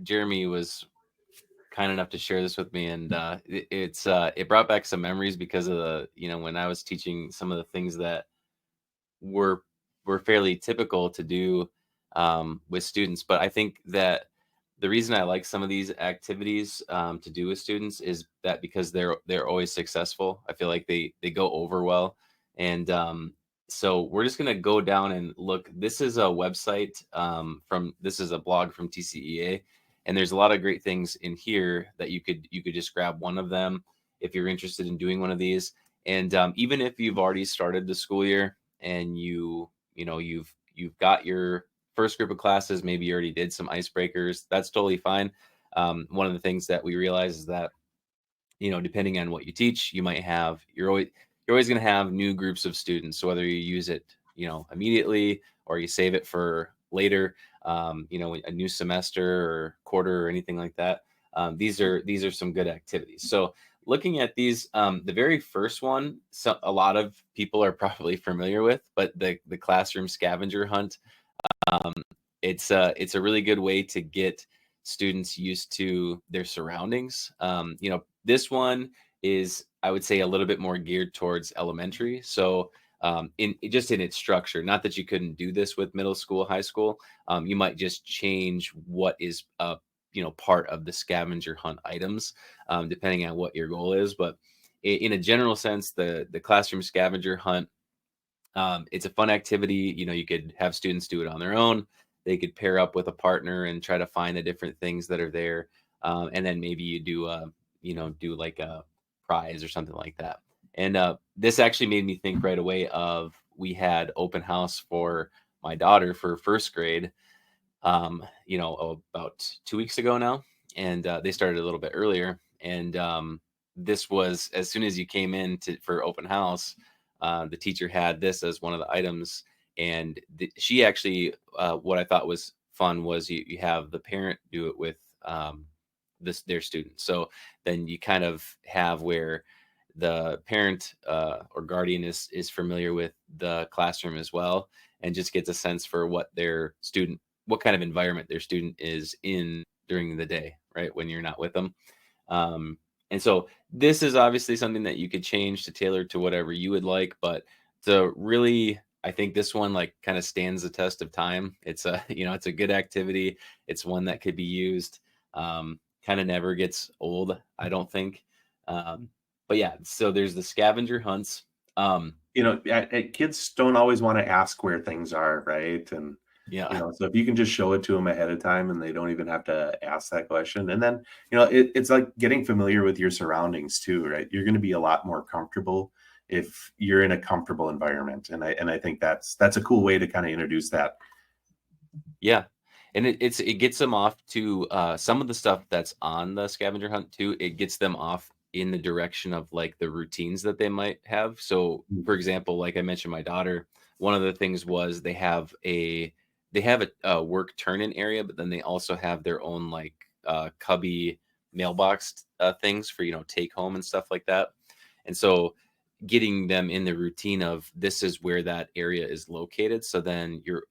Jeremy was kind enough to share this with me, and it brought back some memories because of the when I was teaching some of the things that were were fairly typical to do with students. But I think that the reason I like some of these activities to do with students is that because they're always successful. I feel like they go over well, and so we're just gonna go down and look. This is a website from this is a blog from TCEA, and there's a lot of great things in here that you could just grab one of them if you're interested in doing one of these. And even if you've already started the school year and you've got your first group of classes, maybe you already did some icebreakers, that's totally fine. One of the things that we realize is that depending on what you teach, you're always going to have new groups of students. So whether you use it immediately or you save it for later, a new semester or quarter or anything like that, these are some good activities. So looking at these, the very first one, so a lot of people are probably familiar with, but the classroom scavenger hunt. um, it's a really good way to get students used to their surroundings. This one is, I would say, a little bit more geared towards elementary. So in its structure, not that you couldn't do this with middle school, high school. You might just change what is part of the scavenger hunt items, depending on what your goal is. But in a general sense, the classroom scavenger hunt, it's a fun activity. You could have students do it on their own. They could pair up with a partner and try to find the different things that are there. And then maybe you do like a prize or something like that. And this actually made me think right away of, we had open house for my daughter for first grade, about 2 weeks ago now. And they started a little bit earlier. And this was, as soon as you came in for open house, the teacher had this as one of the items. And she actually, what I thought was fun was you have the parent do it with their student. So then you kind of have where the parent or guardian is familiar with the classroom as well, and just gets a sense for what kind of environment their student is in during the day, right? When you're not with them. And so this is obviously something that you could change to tailor to whatever you would like, but I think this one like kind of stands the test of time. It's a, it's a good activity. It's one that could be used. Kind of never gets old, I don't think. But yeah, so there's the scavenger hunts. Kids don't always want to ask where things are, right? And Yeah. so if you can just show it to them ahead of time and they don't even have to ask that question, and then it's like getting familiar with your surroundings too, right? You're going to be a lot more comfortable if you're in a comfortable environment, and I think that's a cool way to kind of introduce that. Yeah. And it gets them off to some of the stuff that's on the scavenger hunt too. It gets them off in the direction of like the routines that they might have. So for example, like I mentioned, my daughter, one of the things was they have a work turn-in area, but then they also have their own like cubby mailbox things for take home and stuff like that. And so getting them in the routine of this is where that area is located, so then you're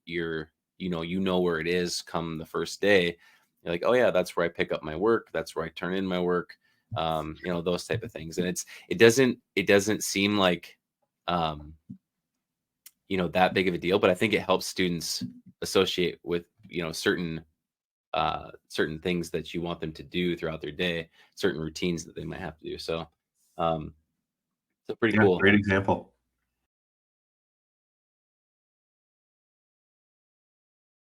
where it is come the first day. You're like, oh yeah, that's where I pick up my work, that's where I turn in my work, those type of things. And it doesn't seem like um that big of a deal, but I think it helps students associate with certain things that you want them to do throughout their day, certain routines that they might have to do. So pretty Yeah, cool. great example.